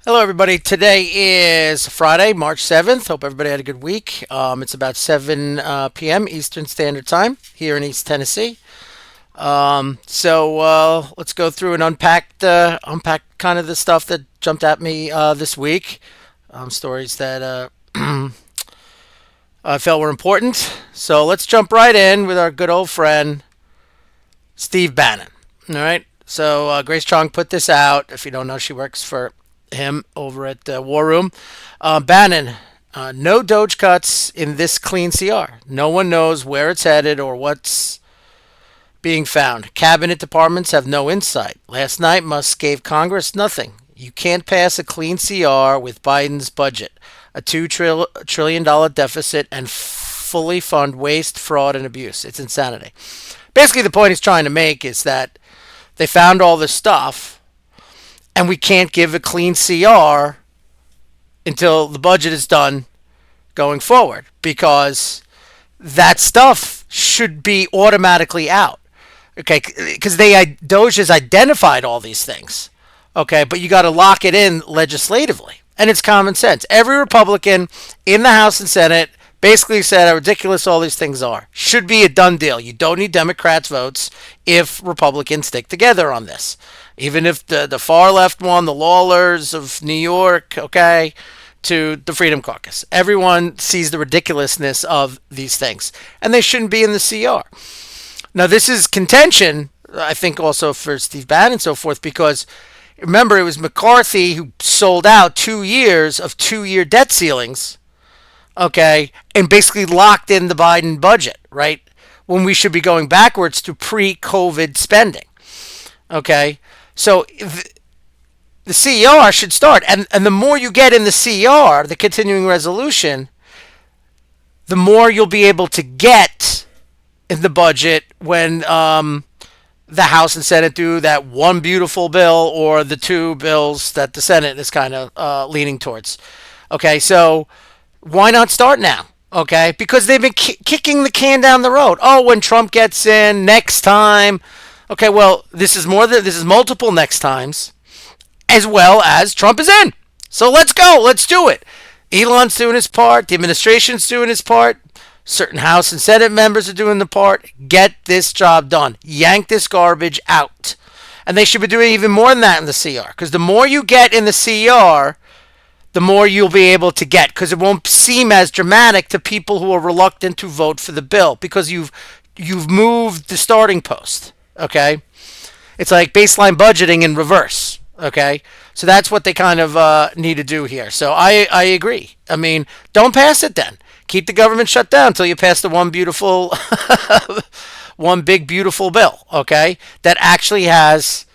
Hello, everybody. Today is Friday, March 7th. Hope everybody had a good week. It's about 7 p.m. Eastern Standard Time here in East Tennessee. Let's go through and unpack kind of the stuff that jumped at me this week. Stories that I felt were important. So let's jump right in with our good old friend, Steve Bannon. All right. So Grace Chong put this out. If you don't know, she works for him over at War Room. Bannon, no Doge cuts in this clean CR. No one knows where it's headed or what's being found. Cabinet departments have no insight. Last night, Musk gave Congress nothing. You can't pass a clean CR with Biden's budget, a $2 trillion deficit, and fully fund waste, fraud, and abuse. It's insanity. Basically, the point he's trying to make is that they found all this stuff, and we can't give a clean CR until the budget is done going forward, because that stuff should be automatically out. Okay, because Doge has identified all these things. Okay, but you got to lock it in legislatively, and it's common sense. Every Republican in the House and Senate basically said how ridiculous all these things are. Should be a done deal. You don't need Democrats' votes if Republicans stick together on this. Even if the far left won, the Lawlers of New York, okay, to the Freedom Caucus. Everyone sees the ridiculousness of these things, and they shouldn't be in the CR. Now, this is contention, I think, also for Steve Bannon and so forth, because remember, it was McCarthy who sold out 2 years of 2-year debt ceilings, okay, and basically locked in the Biden budget, right? When we should be going backwards to pre-COVID spending, okay? So the CR should start, and the more you get in the CR, the continuing resolution, the more you'll be able to get in the budget when the House and Senate do that one beautiful bill or the two bills that the Senate is kind of leaning towards. Okay, so why not start now? Okay, because they've been kicking the can down the road. Oh, when Trump gets in next time. Okay, well, this is multiple next times, as well as Trump is in. So let's go. Let's do it. Elon's doing his part. The administration's doing his part. Certain House and Senate members are doing the part. Get this job done. Yank this garbage out. And they should be doing even more than that in the CR. Because the more you get in the CR, the more you'll be able to get. Because it won't seem as dramatic to people who are reluctant to vote for the bill. Because you've moved the starting post. Okay? It's like baseline budgeting in reverse. Okay? So that's what they kind of need to do here. So I agree. I mean, don't pass it then. Keep the government shut down until you pass the one big beautiful bill, okay? That actually has,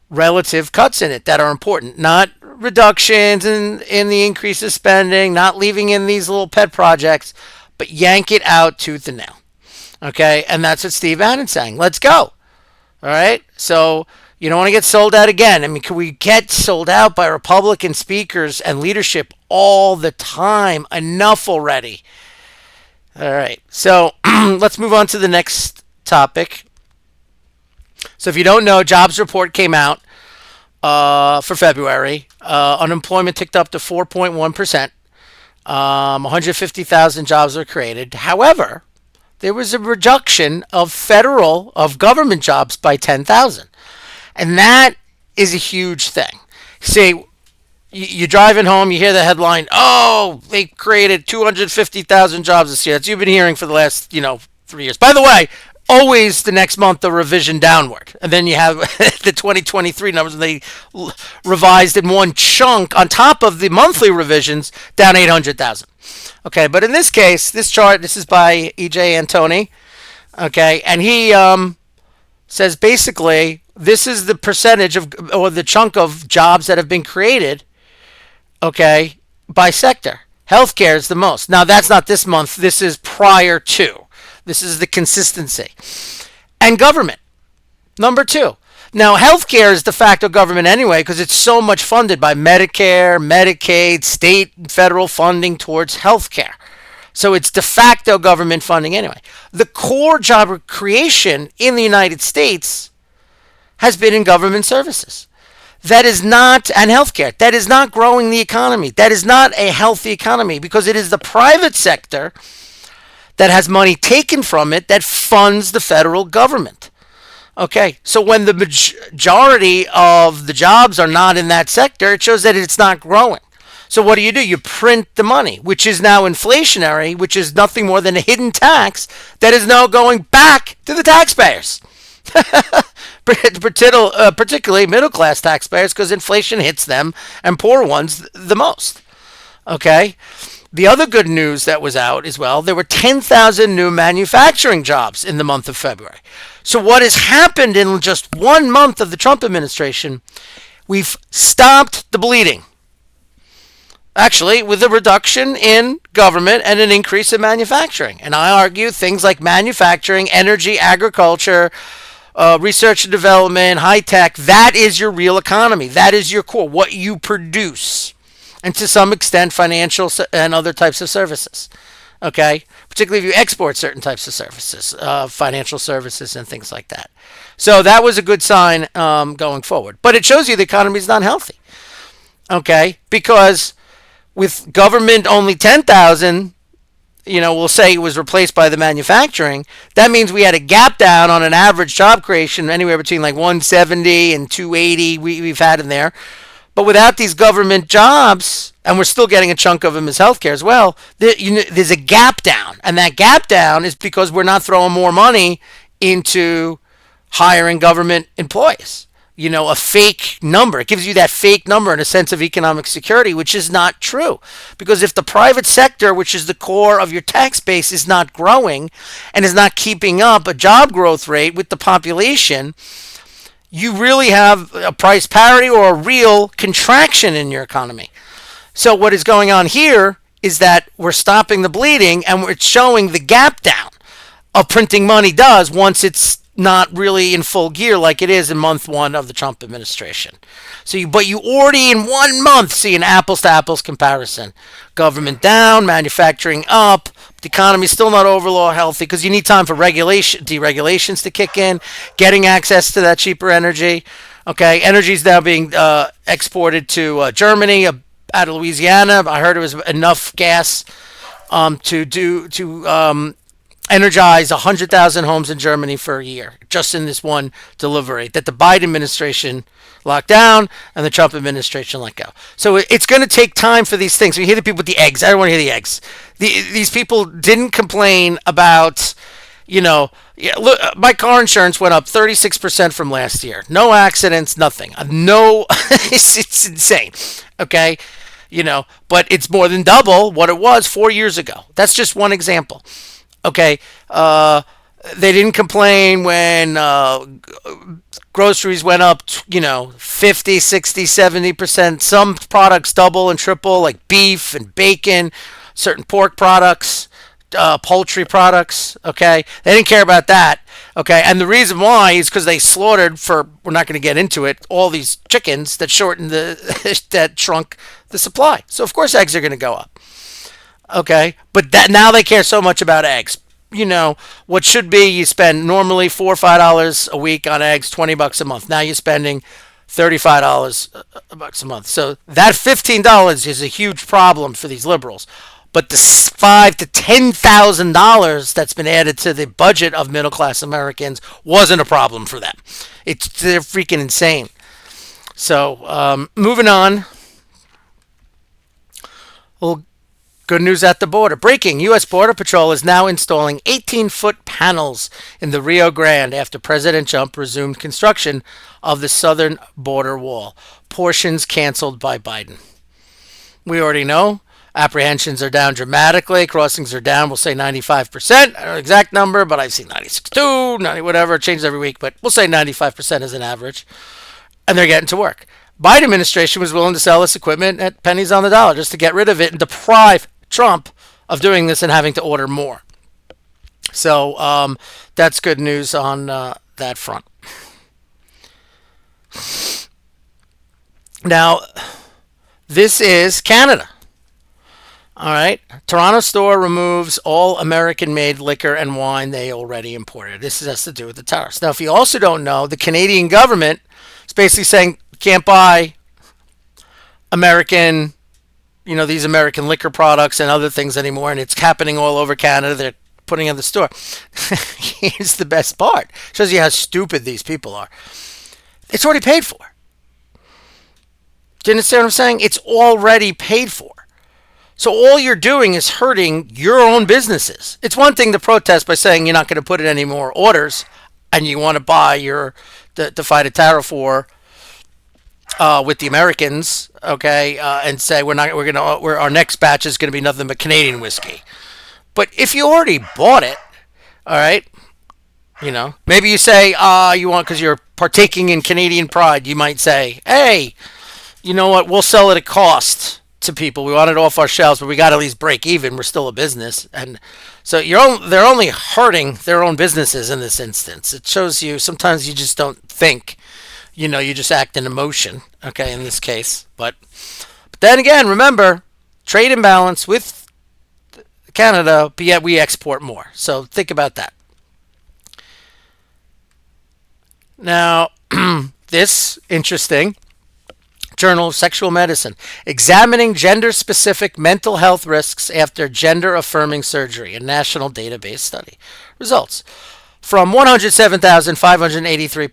relative cuts in it that are important, not reductions in the increase of spending, not leaving in these little pet projects, but yank it out tooth and nail, okay? And that's what Steve Bannon's saying. Let's go, all right? So you don't want to get sold out again. I mean, can we get sold out by Republican speakers and leadership all the time? Enough already. All right. So let's move on to the next topic. So if you don't know, jobs report came out for February. Unemployment ticked up to 4.1%. 150,000 jobs were created. However, there was a reduction of government jobs by 10,000. And that is a huge thing. See, you're driving home, you hear the headline, oh, they created 250,000 jobs this year. That's you've been hearing for the last, 3 years. By the way, always the next month the revision downward. And then you have the 2023 numbers, and they revised in one chunk on top of the monthly revisions down 800,000. Okay, but in this case, this chart, this is by E.J. Antoni. Okay, and he says basically this is the percentage or the chunk of jobs that have been created, okay, by sector. Healthcare is the most. Now, that's not this month. This is prior to. This is the consistency. And government, number 2. Now, healthcare is de facto government anyway because it's so much funded by Medicare, Medicaid, state and federal funding towards healthcare. So it's de facto government funding anyway. The core job creation in the United States has been in government services. That is not, and healthcare, that is not growing the economy. That is not a healthy economy because it is the private sector that has money taken from it that funds the federal government. Okay, so when the majority of the jobs are not in that sector, it shows that it's not growing. So what do? You print the money, which is now inflationary, which is nothing more than a hidden tax that is now going back to the taxpayers. Particularly middle class taxpayers, because inflation hits them and poor ones the most. Okay. The other good news that was out as well, there were 10,000 new manufacturing jobs in the month of February. So what has happened in just 1 month of the Trump administration, we've stopped the bleeding. Actually, with a reduction in government and an increase in manufacturing. And I argue things like manufacturing, energy, agriculture, research and development, high tech, that is your real economy. That is your core, what you produce. And to some extent, financial and other types of services. Okay? Particularly if you export certain types of services, financial services and things like that. So that was a good sign going forward. But it shows you the economy is not healthy. Okay? Because with government only 10,000, we'll say it was replaced by the manufacturing. That means we had a gap down on an average job creation anywhere between like 170 and 280 we've had in there. But without these government jobs, and we're still getting a chunk of them as healthcare as well, there's a gap down. And that gap down is because we're not throwing more money into hiring government employees. A fake number. It gives you that fake number and a sense of economic security, which is not true. Because if the private sector, which is the core of your tax base, is not growing and is not keeping up a job growth rate with the population, you really have a price parity or a real contraction in your economy. So what is going on here is that we're stopping the bleeding and we're showing the gap down of printing money does once it's not really in full gear like it is in month 1 of the Trump administration. But you already in 1 month see an apples to apples comparison. Government down, manufacturing up, the economy still not overall healthy because you need time for deregulations to kick in, getting access to that cheaper energy. Okay, energy is now being exported to Germany out of Louisiana. I heard it was enough gas to energize 100,000 homes in Germany for a year, just in this one delivery that the Biden administration locked down and the Trump administration let go. So it's going to take time for these things. We hear the people with the eggs. I don't want to hear the eggs. These people didn't complain about, look, my car insurance went up 36% from last year. No accidents, nothing. It's insane. Okay. But it's more than double what it was 4 years ago. That's just one example. Okay, they didn't complain when groceries went up, 50, 60, 70%. Some products double and triple, like beef and bacon, certain pork products, poultry products. Okay, they didn't care about that. Okay, and the reason why is because they slaughtered we're not going to get into it, all these chickens that that shrunk the supply. So of course eggs are going to go up. Okay, but now they care so much about eggs. What should be you spend normally $4 or $5 a week on eggs, $20 a month. Now you're spending $35 a month. So that $15 is a huge problem for these liberals. But the $5,000 to $10,000 that's been added to the budget of middle class Americans wasn't a problem for them. They're freaking insane. So moving on. Well. Good news at the border. Breaking. U.S. Border Patrol is now installing 18-foot panels in the Rio Grande after President Trump resumed construction of the southern border wall. Portions canceled by Biden. We already know. Apprehensions are down dramatically. Crossings are down, we'll say 95%. I don't know the exact number, but I've seen 96.2, 90, whatever. It changes every week, but we'll say 95% as an average. And they're getting to work. Biden administration was willing to sell this equipment at pennies on the dollar just to get rid of it and deprive Trump of doing this and having to order more. So that's good news on that front. Now, this is Canada. All right. Toronto store removes all American-made liquor and wine they already imported. This has to do with the tariffs. Now, if you also don't know, the Canadian government is basically saying can't buy American, these American liquor products and other things anymore, and it's happening all over Canada. They're putting in the store. Here's the best part. Shows you how stupid these people are. It's already paid for. Do you understand what I'm saying? It's already paid for. So all you're doing is hurting your own businesses. It's one thing to protest by saying you're not going to put in any more orders, and you want to buy to fight a tariff war with the Americans, okay, and say our next batch is going to be nothing but Canadian whiskey. But if you already bought it, all right, maybe you say you want, because you're partaking in Canadian pride, you might say, hey, you know what, we'll sell it at cost to people. We want it off our shelves, but we got to at least break even. We're still a business. And so they're only hurting their own businesses in this instance. It shows you sometimes you just don't think, you just act in emotion, okay, in this case. But then again, remember, trade imbalance with Canada, but yet we export more. So think about that. Now, this interesting Journal of Sexual Medicine, examining gender-specific mental health risks after gender-affirming surgery, a national database study. Results. From 107,583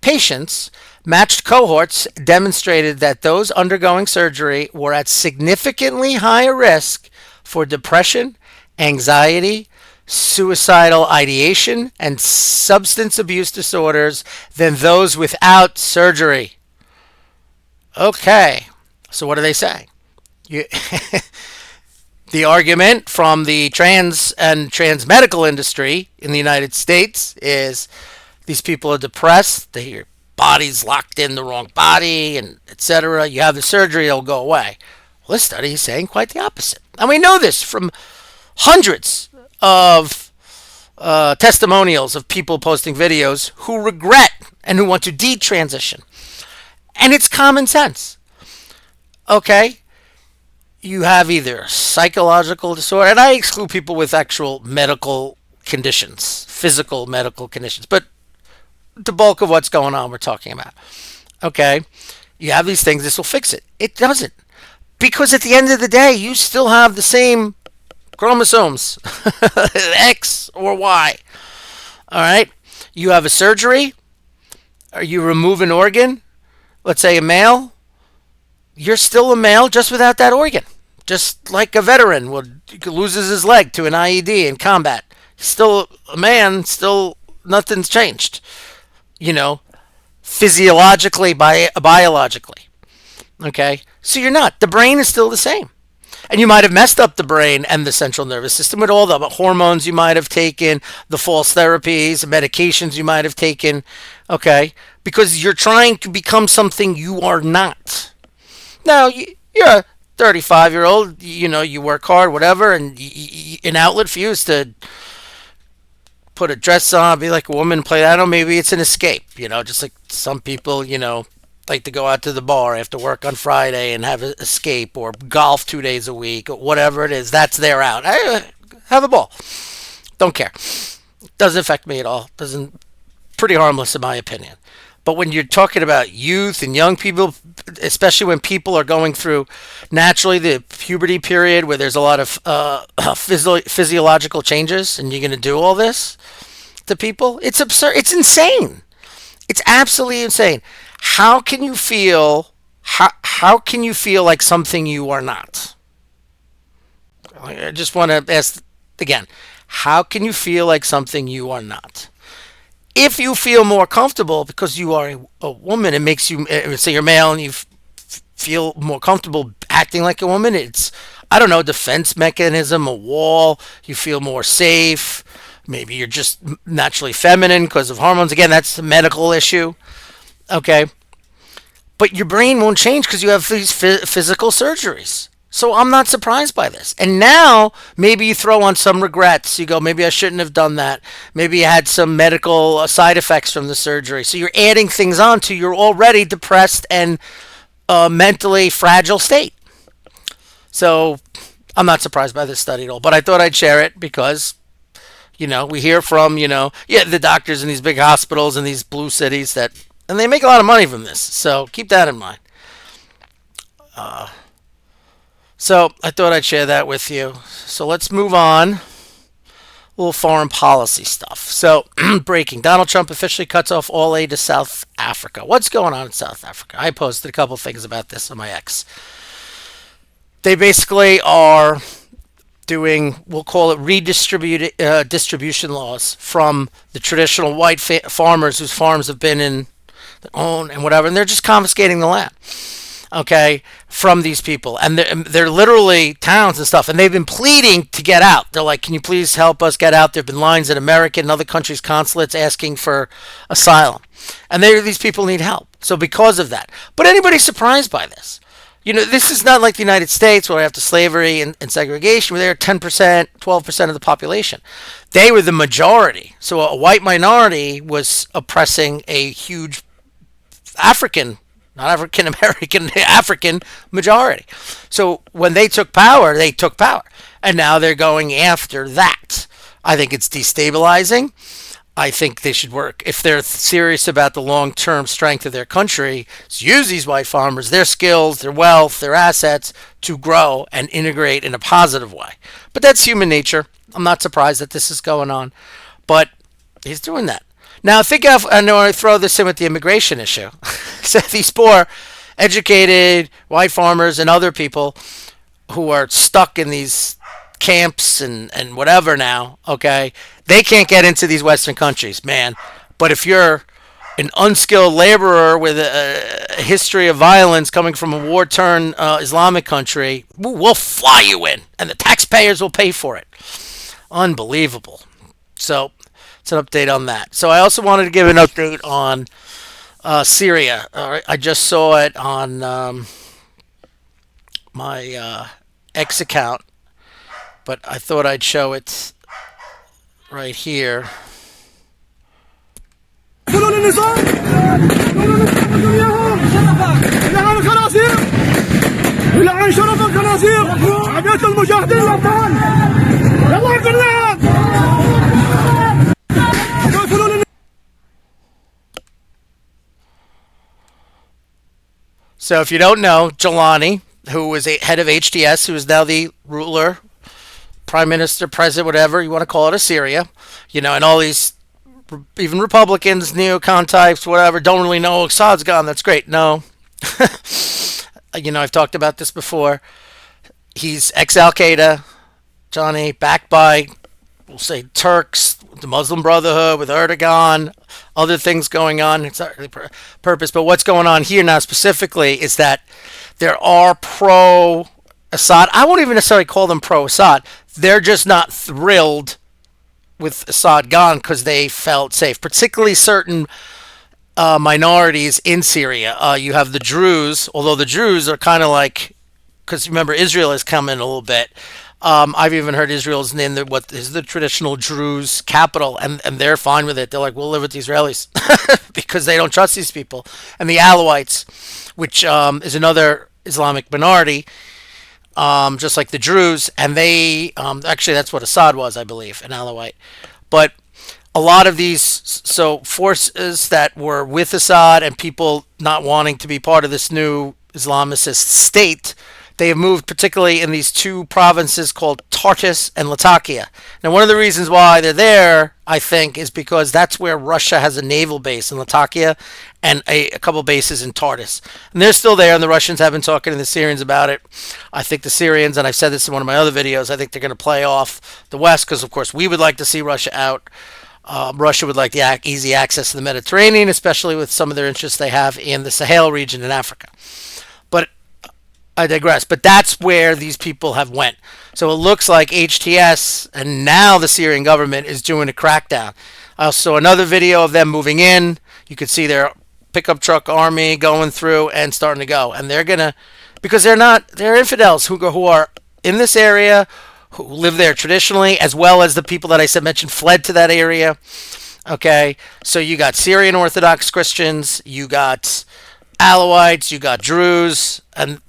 patients, matched cohorts demonstrated that those undergoing surgery were at significantly higher risk for depression, anxiety, suicidal ideation, and substance abuse disorders than those without surgery. Okay, so what are they saying? The argument from the trans medical industry in the United States is these people are depressed, their body's locked in the wrong body, and etc. You have the surgery, it'll go away. Well, this study is saying quite the opposite. And we know this from hundreds of testimonials of people posting videos who regret and who want to detransition. And it's common sense. Okay? You have either psychological disorder, and I exclude people with actual medical conditions, physical medical conditions, but the bulk of what's going on we're talking about. Okay? You have these things, this will fix it. It doesn't. Because at the end of the day, you still have the same chromosomes, X or Y. All right? You have a surgery, or you remove an organ, let's say a male, you're still a male just without that organ. Just like a veteran loses his leg to an IED in combat. He's still a man, still nothing's changed. Physiologically, biologically. Okay? So you're not. The brain is still the same. And you might have messed up the brain and the central nervous system with all the hormones you might have taken, the false therapies, the medications you might have taken, okay? Because you're trying to become something you are not. Now, you're a 35-year-old, you work hard, whatever, and an outlet for you is to put a dress on, be like a woman, play, I don't know, maybe it's an escape, just like some people, like to go out to the bar after work on Friday and have an escape, or golf 2 days a week, or whatever it is. That's their out. Have a ball. Don't care. Doesn't affect me at all. Pretty harmless in my opinion. But when you're talking about youth and young people, especially when people are going through naturally the puberty period where there's a lot of physiological changes, and you're going to do all this to people, it's absurd. It's insane. It's absolutely insane. How can you feel like something you are not? I just want to ask again. How can you feel like something you are not? If you feel more comfortable because you are a woman, it makes you, say you're male and you feel more comfortable acting like a woman, it's, I don't know, defense mechanism, a wall, you feel more safe. Maybe you're just naturally feminine because of hormones. Again, that's a medical issue. Okay. But your brain won't change because you have these physical surgeries. So I'm not surprised by this. And now maybe you throw on some regrets. You go, maybe I shouldn't have done that. Maybe you had some medical side effects from the surgery. So you're adding things on to your already depressed and mentally fragile state. So I'm not surprised by this study at all. But I thought I'd share it because, we hear from, the doctors in these big hospitals in these blue cities that and they make a lot of money from this. So keep that in mind. So I thought I'd share that with you. So let's move on. A little foreign policy stuff. So breaking: Donald Trump officially cuts off all aid to South Africa. What's going on in South Africa? I posted a couple things about this on my X. They basically are doing, we'll call it distribution laws from the traditional white farmers whose farms have been in their own and whatever, and they're just confiscating the land, okay, from these people. And they're literally towns and stuff, and they've been pleading to get out. They're like, can you please help us get out? There have been lines at American and other countries' consulates asking for asylum. And these people need help. So because of that. But anybody surprised by this? This is not like the United States where after slavery and segregation, where they're 10%, 12% of the population. They were the majority. So a white minority was oppressing a huge African, not African American, African majority. So when they took power, they took power. And now they're going after that. I think it's destabilizing. I think they should work, if they're serious about the long-term strength of their country, is use these white farmers, their skills, their wealth, their assets to grow and integrate in a positive way. But that's human nature. I'm not surprised that this is going on. But he's doing that. Now, I know I throw this in with the immigration issue. So these poor, educated white farmers and other people who are stuck in these camps and whatever now, okay, they can't get into these Western countries, man. But if you're an unskilled laborer with a history of violence coming from a war-torn Islamic country, we'll fly you in, and the taxpayers will pay for it. Unbelievable. So it's an update on that. So I also wanted to give an update on Syria. All right, I just saw it on my X account, but I thought I'd show it right here. So if you don't know, Jelani, who was a head of HTS, who is now the ruler, prime minister, president, whatever you want to call it, of Syria, and all these, even Republicans, neocon types, whatever, don't really know Assad's gone. That's great. No. I've talked about this before. He's ex-Al-Qaeda, Johnny, backed by, we'll say, Turks, the Muslim Brotherhood, with Erdogan, other things going on. It's not really purpose. But what's going on here now specifically is that there are pro-Assad. I won't even necessarily call them pro-Assad. They're just not thrilled with Assad gone because they felt safe, particularly certain minorities in Syria. You have the Druze, although the Druze are kind of like, because remember, Israel has come in a little bit. I've even heard Israel's in what is the traditional Druze capital, and they're fine with it. They're like, we'll live with the Israelis because they don't trust these people. And the Alawites, which is another Islamic minority, just like the Druze, and they actually that's what Assad was, I believe, an Alawite. But a lot of these forces that were with Assad and people not wanting to be part of this new Islamicist state, they have moved particularly in these two provinces called Tartus and Latakia. Now, one of the reasons why they're there, I think, is because that's where Russia has a naval base in Latakia and a couple bases in Tartus. And they're still there, and the Russians have been talking to the Syrians about it. I think the Syrians, and I've said this in one of my other videos, I think they're going to play off the West because, of course, we would like to see Russia out. Russia would like the easy access to the Mediterranean, especially with some of their interests they have in the Sahel region in Africa. But I digress. But that's where these people have went. So it looks like HTS and now the Syrian government is doing a crackdown. I also saw another video of them moving in. You could see their pickup truck army going through and starting to go. And they're going to, because they're infidels who are in this area, who live there traditionally, as well as the people that I mentioned fled to that area. Okay, so you got Syrian Orthodox Christians, you got Alawites, you got Druze, and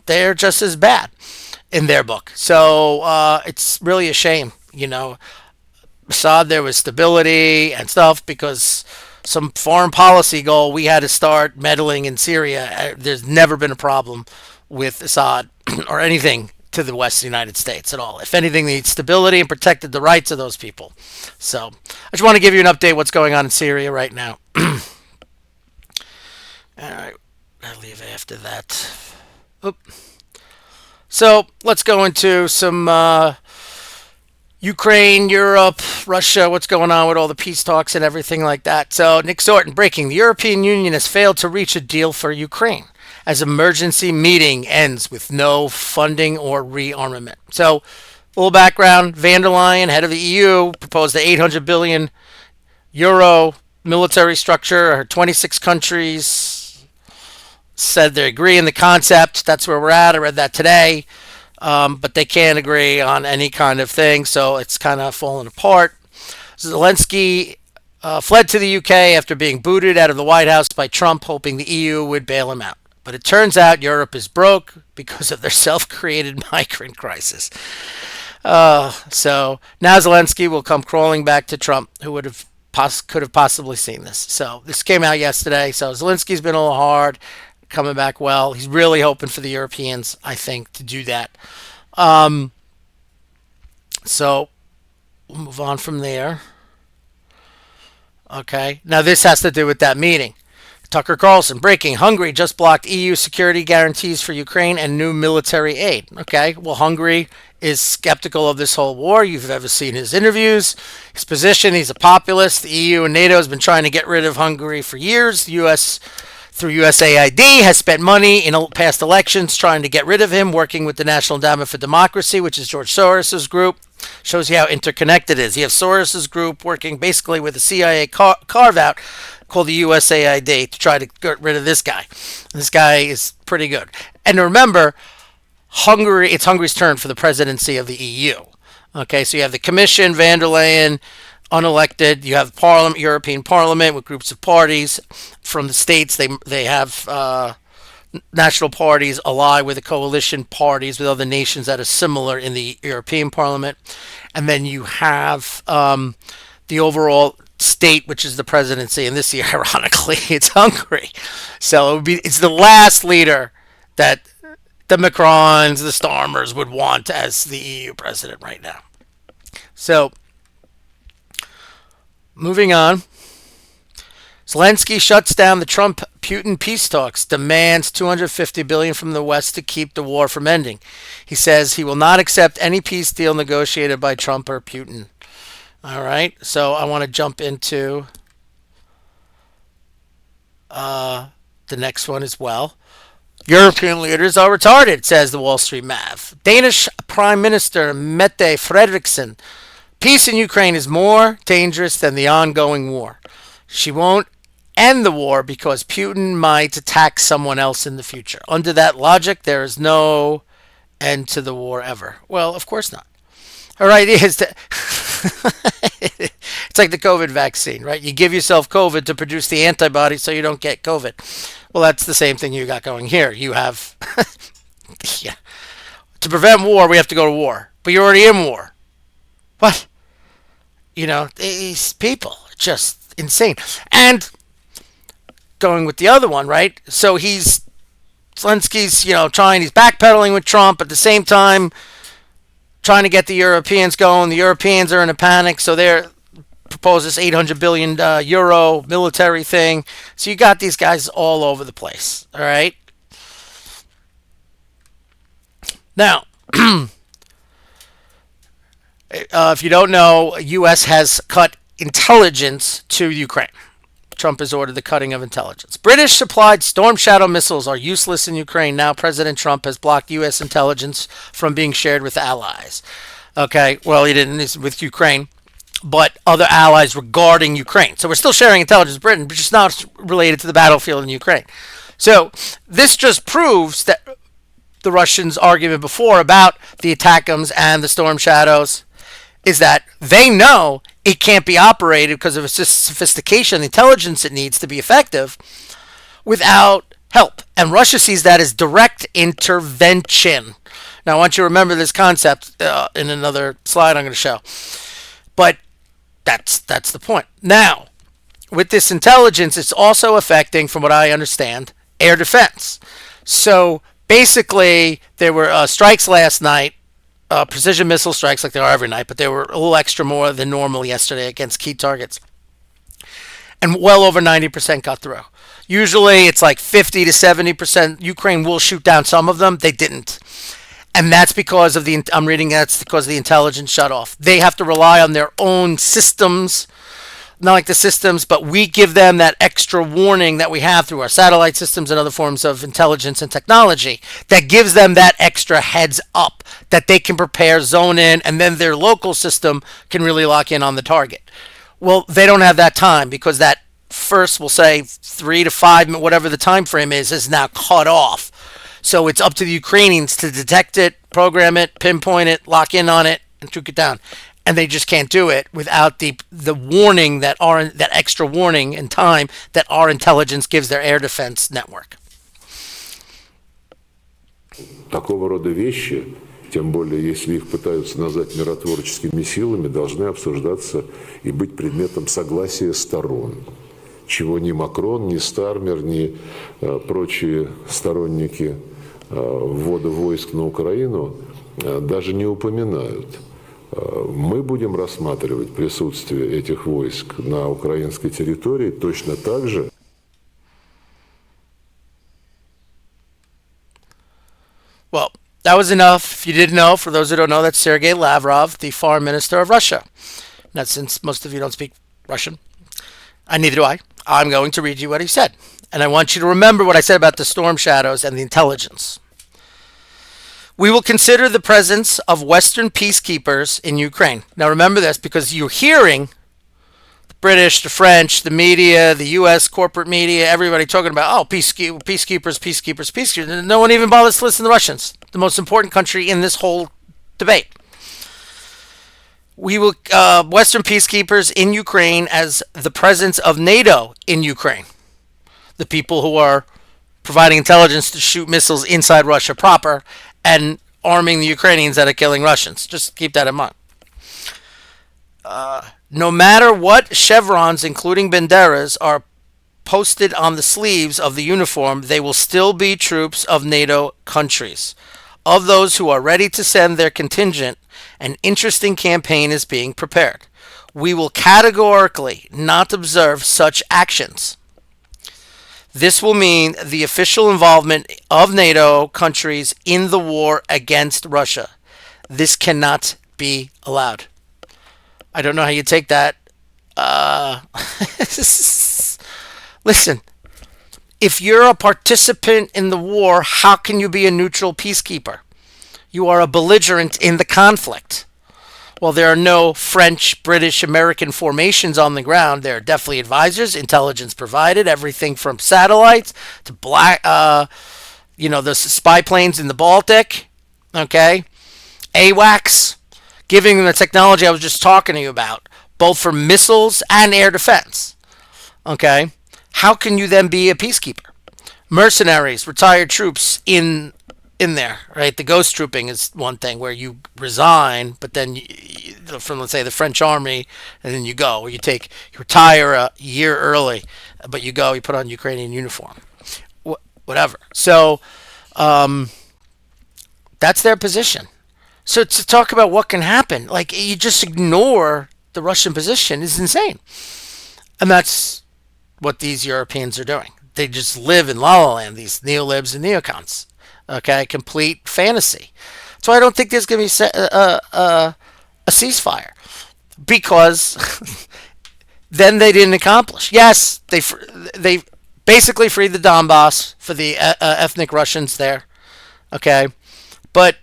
they're just as bad in their book. So it's really a shame. Assad, there was stability and stuff because some foreign policy goal, we had to start meddling in Syria. There's never been a problem with Assad or anything to the West of the United States at all. If anything, they need stability and protected the rights of those people. So I just want to give you an update what's going on in Syria right now. All right, I'll leave after that. Oop. So let's go into some Ukraine, Europe, Russia, what's going on with all the peace talks and everything like that. So, Nick Sorton breaking. The European Union has failed to reach a deal for Ukraine as emergency meeting ends with no funding or rearmament. So, a little background. Van der Leyen, head of the EU, proposed the 800 billion euro military structure. 26 countries said they agree in the concept. That's where we're at. I read that today. But they can't agree on any kind of thing, so it's kind of falling apart. Zelensky fled to the UK after being booted out of the White House by Trump, hoping the EU would bail him out. But it turns out Europe is broke because of their self-created migrant crisis. So now Zelensky will come crawling back to Trump, who could have possibly seen this. So this came out yesterday. So Zelensky's been a little hard, coming back well. He's really hoping for the Europeans, I think, to do that. So we'll move on from there. Okay. Now this has to do with that meeting. Tucker Carlson breaking. Hungary just blocked EU security guarantees for Ukraine and new military aid. Okay. Well, Hungary is skeptical of this whole war. You've ever seen his interviews, his position. He's a populist. The EU and NATO has been trying to get rid of Hungary for years. The U.S. through USAID has spent money in past elections trying to get rid of him, working with the National Endowment for Democracy, which is George Soros's group. Shows you how interconnected it is. You have Soros's group working basically with a CIA carve-out called the USAID to try to get rid of this guy. This guy is pretty good. And remember, it's Hungary's turn for the presidency of the EU. Okay, so you have the Commission, Van der Leyen, unelected. You have Parliament, European Parliament with groups of parties from the states. They have national parties ally with the coalition parties with other nations that are similar in the European Parliament, and then you have the overall state, which is the presidency. And this year, ironically, it's Hungary. So it's the last leader that the Macrons, the Starmers would want as the EU president right now. So moving on. Zelensky shuts down the Trump-Putin peace talks, demands $250 billion from the West to keep the war from ending. He says he will not accept any peace deal negotiated by Trump or Putin. All right, so I want to jump into the next one as well. European leaders are retarded, says the Wall Street Mav. Danish Prime Minister Mette Frederiksen. Peace in Ukraine is more dangerous than the ongoing war. She won't end the war because Putin might attack someone else in the future. Under that logic, there is no end to the war ever. Well, of course not. Her idea is to... It's like the COVID vaccine, right? You give yourself COVID to produce the antibody so you don't get COVID. Well, that's the same thing you got going here. You have... yeah. To prevent war, we have to go to war. But you're already in war. What? You know, these people are just insane. And going with the other one, right? So Zelensky's, he's backpedaling with Trump at the same time, trying to get the Europeans going. The Europeans are in a panic, so they're propose this 800 billion euro military thing. So you got these guys all over the place. All right. Now, if you don't know, U.S. has cut intelligence to Ukraine. Trump has ordered the cutting of intelligence. British supplied Storm Shadow missiles are useless in Ukraine. Now President Trump has blocked U.S. intelligence from being shared with allies. Okay, well, he didn't with Ukraine, but other allies regarding Ukraine. So we're still sharing intelligence with Britain, but just not related to the battlefield in Ukraine. So this just proves that the Russians' argument before about the ATACMS and the Storm Shadows is that they know it can't be operated because of its sophistication, the intelligence it needs to be effective without help. And Russia sees that as direct intervention. Now, I want you to remember this concept in another slide I'm going to show. But that's the point. Now, with this intelligence, it's also affecting, from what I understand, air defense. So basically, there were strikes last night, precision missile strikes like they are every night, but they were a little extra more than normal yesterday against key targets. And well over 90% got through. Usually it's like 50 to 70%. Ukraine will shoot down some of them. They didn't. And that's because of I'm reading that's because of the intelligence shut off. They have to rely on their own systems, not like the systems, but we give them that extra warning that we have through our satellite systems and other forms of intelligence and technology that gives them that extra heads up that they can prepare, zone in, and then their local system can really lock in on the target. Well, they don't have that time because that first, we'll say 3 to 5, whatever the time frame is now cut off. So it's up to the Ukrainians to detect it, program it, pinpoint it, lock in on it, and took it down. And they just can't do it without the warning that extra warning and time that our intelligence gives their air defense network. Такого рода вещи, тем более если их пытаются назвать миротворческими силами, должны обсуждаться и быть предметом согласия сторон, чего ни Макрон, ни Стармер, ни прочие сторонники ввода войск на Украину даже не упоминают. Мы будем рассматривать присутствие этих войск на украинской территории точно так же. Well, that was enough. If you didn't know, for those who don't know, that's Sergei Lavrov, the foreign minister of Russia. Now, since most of you don't speak Russian, and neither do I, I'm going to read you what he said. And I want you to remember what I said about the storm shadows and the intelligence. We will consider the presence of Western peacekeepers in Ukraine. Now remember this because you're hearing the British, the French, the media, the U.S. corporate media, everybody talking about, oh, peacekeepers. No one even bothers to listen to the Russians, the most important country in this whole debate. We will Western peacekeepers in Ukraine as the presence of NATO in Ukraine. The people who are providing intelligence to shoot missiles inside Russia proper and arming the Ukrainians that are killing Russians. Just keep that in mind. No matter what chevrons, including banderas, are posted on the sleeves of the uniform, they will still be troops of NATO countries. Of those who are ready to send their contingent, an interesting campaign is being prepared. We will categorically not observe such actions. This will mean the official involvement of NATO countries in the war against Russia. This cannot be allowed. I don't know how you take that. Listen, if you're a participant in the war, how can you be a neutral peacekeeper? You are a belligerent in the conflict. Well, there are no French, British, American formations on the ground. There are definitely advisors, intelligence provided, everything from satellites to the spy planes in the Baltic, okay? AWACS, giving them the technology I was just talking to you about, both for missiles and air defense, okay? How can you then be a peacekeeper? Mercenaries, retired troops in there, right? The ghost trooping is one thing where you resign, but then from, let's say, the French army, and then you go, or you retire a year early, but you put on Ukrainian uniform, whatever. So that's their position. So to talk about what can happen, like you just ignore the Russian position is insane. And that's what these Europeans are doing. They just live in la la land, these neolibs and neocons. Okay, complete fantasy. So I don't think there's going to be a ceasefire because then they didn't accomplish. Yes, they basically freed the Donbass for the ethnic Russians there. Okay, but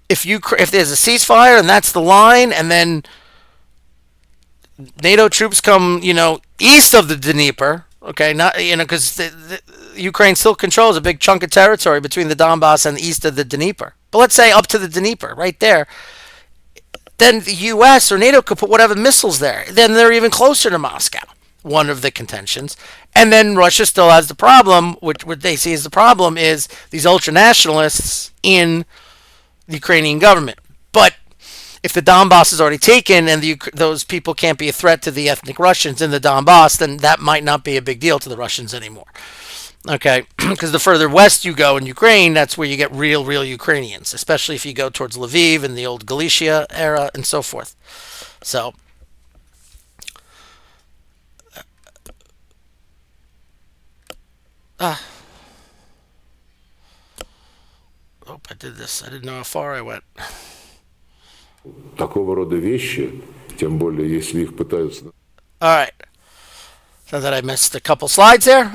if there's a ceasefire and that's the line, and then NATO troops come, east of the Dnieper. Okay, not because Ukraine still controls a big chunk of territory between the Donbass and the east of the Dnieper. But let's say up to the Dnieper, right there. Then the U.S. or NATO could put whatever missiles there. Then they're even closer to Moscow. One of the contentions. And then Russia still has the problem, which what they see as the problem is these ultra-nationalists in the Ukrainian government. But if the Donbass is already taken and those people can't be a threat to the ethnic Russians in the Donbass, then that might not be a big deal to the Russians anymore. Okay, because the further west you go in Ukraine, that's where you get real Ukrainians, especially if you go towards Lviv and the old Galicia era and so forth. So, oh, I did this. I didn't know how far I went. Такого рода вещи, тем более если их пытаются... All right. So that I missed a couple slides there.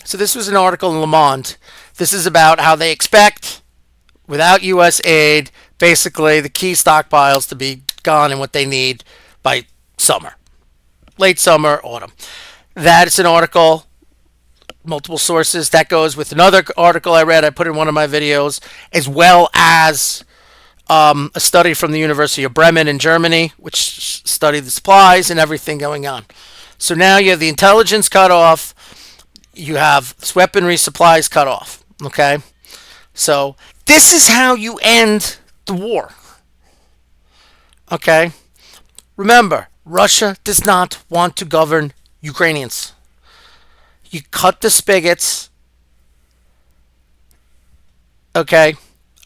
So this was an article in Le Monde. This is about how they expect, without U.S. aid, basically the key stockpiles to be gone and what they need by summer, late summer, autumn. That's an article, multiple sources. That goes with another article I read. I put in one of my videos, as well as a study from the University of Bremen in Germany, which studied the supplies and everything going on. So now you have the intelligence cut off. You have weaponry supplies cut off. Okay? So this is how you end the war. Okay? Remember, Russia does not want to govern Ukrainians. You cut the spigots. Okay?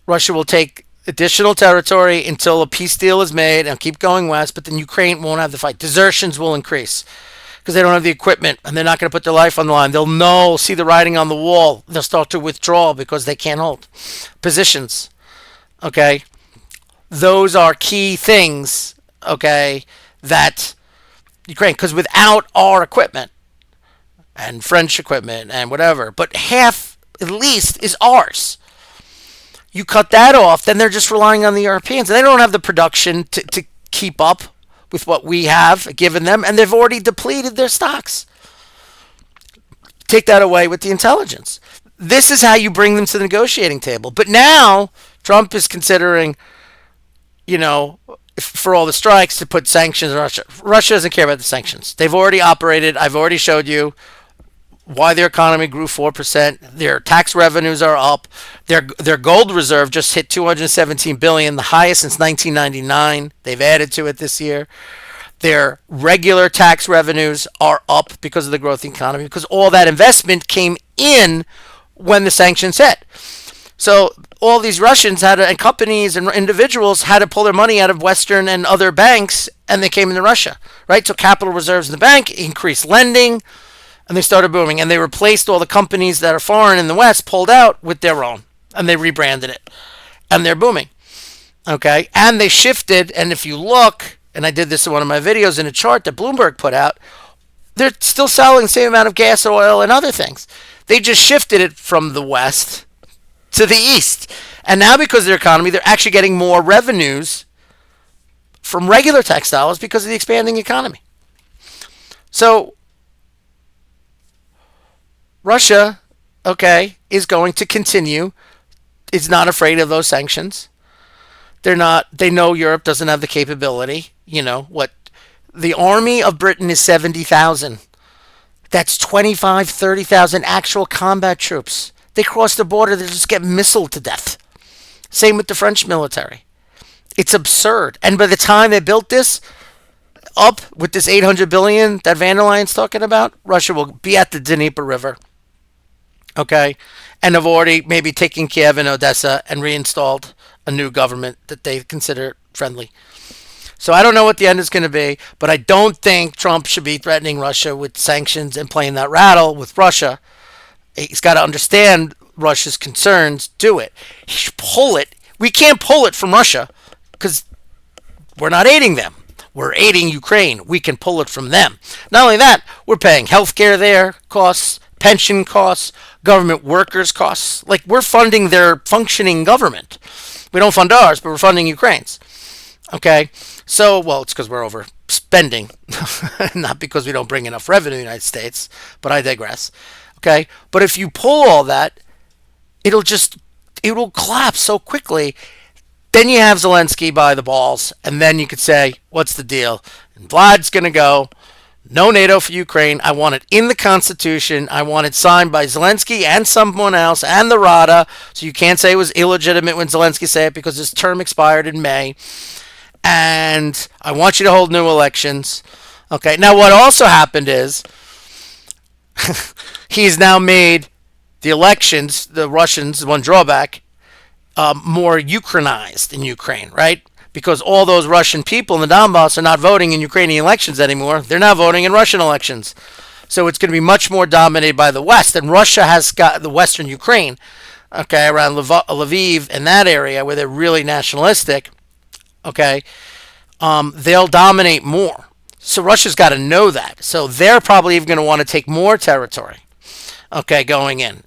Russia will take additional territory until a peace deal is made and keep going west, but then Ukraine won't have the fight. Desertions will increase because they don't have the equipment and they're not going to put their life on the line. They'll see the writing on the wall. They'll start to withdraw because they can't hold positions. Okay? Those are key things, okay, that Ukraine, because without our equipment and French equipment and whatever, but half at least is ours. You cut that off, then they're just relying on the Europeans. And they don't have the production to keep up with what we have given them, and they've already depleted their stocks. Take that away with the intelligence. This is how you bring them to the negotiating table. But now Trump is considering, for all the strikes, to put sanctions on Russia. Russia doesn't care about the sanctions. They've already operated. I've already showed you why their economy grew 4%. Their tax revenues are up. Their gold reserve just hit 217 billion, the highest since 1999. They've added to it this year. Their regular tax revenues are up because of the growth in the economy, because all that investment came in when the sanctions hit. So all these Russians and companies and individuals had to pull their money out of Western and other banks, and they came into Russia, right? So capital reserves in the bank, increased lending, and they started booming. And they replaced all the companies that are foreign in the West, pulled out, with their own, and they rebranded it, and they're booming. Okay, and they shifted. And if you look, and I did this in one of my videos in a chart that Bloomberg put out, they're still selling the same amount of gas, oil, and other things. They just shifted it from the West to the East. And now because of their economy, they're actually getting more revenues from regular tax dollars because of the expanding economy. So Russia, okay, is going to continue. Is not afraid of those sanctions. They know Europe doesn't have the capability. The army of Britain is 70,000. That's 25, 30,000 actual combat troops. They cross the border, they just get missiled to death. Same with the French military. It's absurd. And by the time they built this up with this 800 billion that Van der Leyen's talking about, Russia will be at the Dnieper River. Okay? And have already maybe taken Kiev and Odessa and reinstalled a new government that they consider friendly. So I don't know what the end is going to be, but I don't think Trump should be threatening Russia with sanctions and playing that rattle with Russia. He's got to understand Russia's concerns. Do it. He should pull it. We can't pull it from Russia because we're not aiding them. We're aiding Ukraine. We can pull it from them. Not only that, we're paying healthcare there costs, pension costs, government workers costs. Like, we're funding their functioning government. We don't fund ours, but we're funding Ukraine's. Okay? So, well, it's because we're overspending, not because we don't bring enough revenue to the United States, but I digress. Okay? But if you pull all that, it will collapse so quickly. Then you have Zelensky by the balls, and then you could say, what's the deal? And Vlad's going to go, no NATO for Ukraine. I want it in the Constitution. I want it signed by Zelensky and someone else and the Rada. So you can't say it was illegitimate when Zelensky said it because his term expired in May. and I want you to hold new elections. Okay. Now, what also happened is he's now made the elections, the Russians, one drawback, more Ukrainized in Ukraine, right? Because all those Russian people in the Donbass are not voting in Ukrainian elections anymore. They're now voting in Russian elections. So it's going to be much more dominated by the West. And Russia has got the Western Ukraine, okay, around Lviv and that area where they're really nationalistic, okay, they'll dominate more. So Russia's got to know that. So they're probably even going to want to take more territory, okay, going in.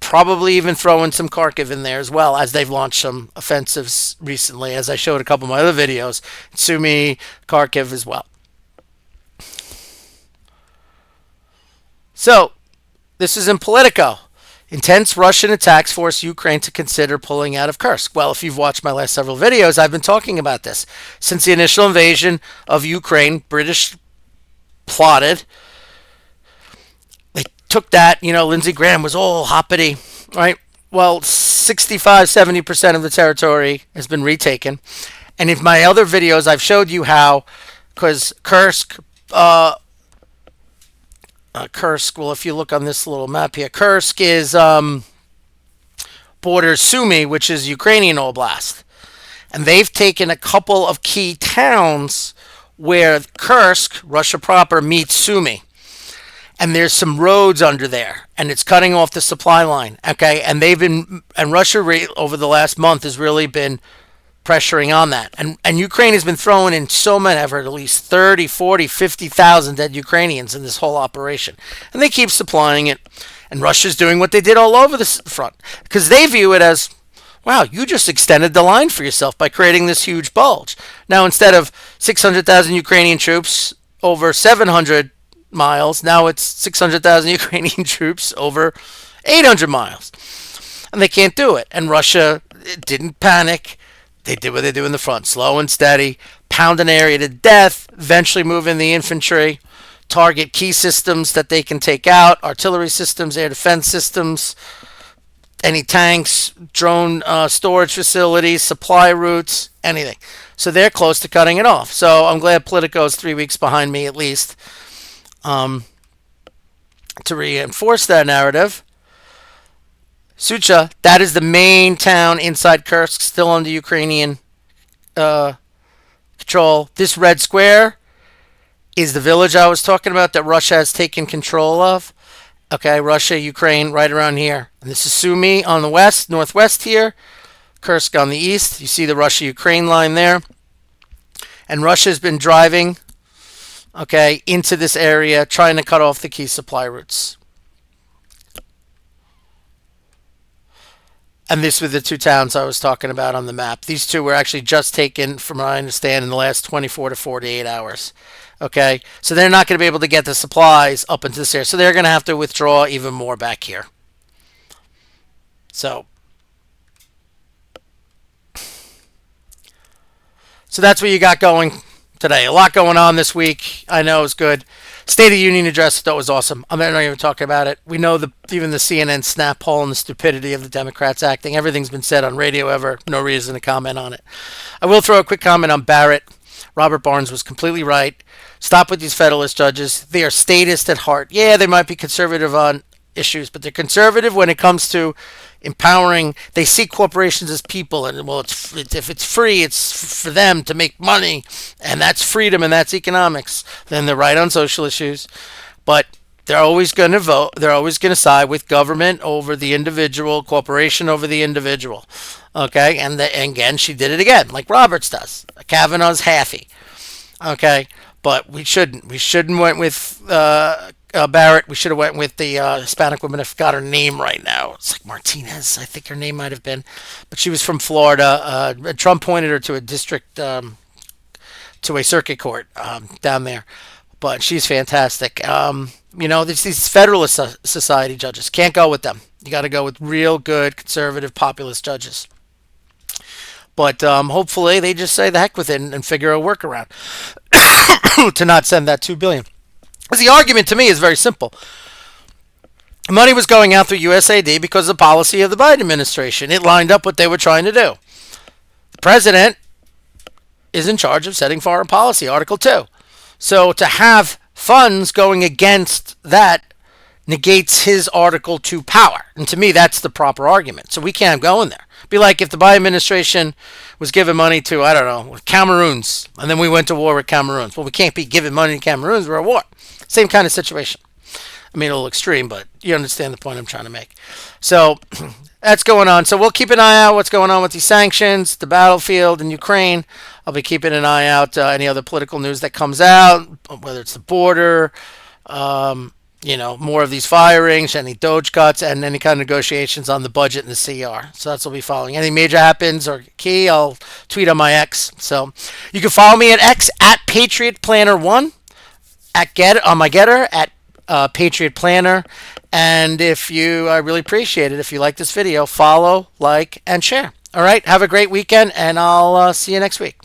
Probably even throwing some Kharkiv in there as well, as they've launched some offensives recently, as I showed a couple of my other videos. Sumy, Kharkiv as well. So, this is in Politico. Intense Russian attacks force Ukraine to consider pulling out of Kursk. Well, if you've watched my last several videos, I've been talking about this. Since the initial invasion of Ukraine, British plotted. They took that, Lindsey Graham was all hoppity, right? Well, 65-70% of the territory has been retaken. And in my other videos, I've showed you how, because Kursk, well, if you look on this little map here, Kursk is borders Sumy, which is Ukrainian Oblast. And they've taken a couple of key towns where Kursk, Russia proper, meets Sumy. And there's some roads under there, and it's cutting off the supply line. Okay, and Russia over the last month has really been pressuring on that. And Ukraine has been throwing in so many, I've heard at least 30, 40, 50,000 dead Ukrainians in this whole operation. And they keep supplying it. And Russia's doing what they did all over the front. Because they view it as, wow, you just extended the line for yourself by creating this huge bulge. Now, instead of 600,000 Ukrainian troops over 700 miles, now it's 600,000 Ukrainian troops over 800 miles. And they can't do it. And Russia didn't panic. They did what they do in the front, slow and steady, pound an area to death, eventually move in the infantry, target key systems that they can take out, artillery systems, air defense systems, any tanks, drone storage facilities, supply routes, anything. So they're close to cutting it off. So I'm glad Politico's 3 weeks behind me at least to reinforce that narrative. Sucha, that is the main town inside Kursk, still under Ukrainian control. This red square is the village I was talking about that Russia has taken control of. Okay, Russia, Ukraine, right around here. And this is Sumy on the west, northwest here. Kursk on the east. You see the Russia-Ukraine line there. And Russia's been driving, okay, into this area, trying to cut off the key supply routes. And these were the two towns I was talking about on the map. These two were actually just taken, from what I understand, in the last 24 to 48 hours. Okay? So they're not going to be able to get the supplies up into this area. So they're going to have to withdraw even more back here. So that's what you got going today. A lot going on this week. I know it's good. State of the Union address, that was awesome. I'm not even talking about it. We know even the CNN snap poll and the stupidity of the Democrats acting. Everything's been said on radio ever. No reason to comment on it. I will throw a quick comment on Barrett. Robert Barnes was completely right. Stop with these Federalist judges. They are statist at heart. Yeah, they might be conservative on issues, but they're conservative when it comes to empowering. They see corporations as people, and well, if it's free, it's for them to make money, and that's freedom and that's economics. Then they're right on social issues, but they're always going to vote. They're always going to side with government over the individual, corporation over the individual. Okay, and again, she did it again, like Roberts does. Kavanaugh's halfy. Okay, but we shouldn't. We shouldn't went with Barrett. We should have went with the Hispanic woman. I forgot her name right now. It's like Martinez, I think her name might have been, but she was from Florida. Trump pointed her to a district, to a circuit court down there, but she's fantastic. These Federalist Society judges, can't go with them. You got to go with real good conservative populist judges. But hopefully they just say the heck with it and figure a workaround to not send that $2 billion. Because the argument to me is very simple. Money was going out through USAID because of the policy of the Biden administration. It lined up what they were trying to do. The president is in charge of setting foreign policy, Article 2. So to have funds going against that negates his Article 2 power. And to me, that's the proper argument. So we can't go in there. Be like if the Biden administration was giving money to, I don't know, Cameroons, and then we went to war with Cameroons. Well, we can't be giving money to Cameroons. We're at war. Same kind of situation. I mean, a little extreme, but you understand the point I'm trying to make. So that's going on. So we'll keep an eye out what's going on with these sanctions, the battlefield in Ukraine. I'll be keeping an eye out any other political news that comes out, whether it's the border, more of these firings, any Doge cuts, and any kind of negotiations on the budget and the CR. So that's what we'll be following. Any major happens or key, I'll tweet on my X. So you can follow me at X at Patriot Planner 1, at Get on my Getter at Patriot Planner. And if you, I really appreciate it. If you like this video, follow, like, and share. All right. Have a great weekend, and I'll see you next week.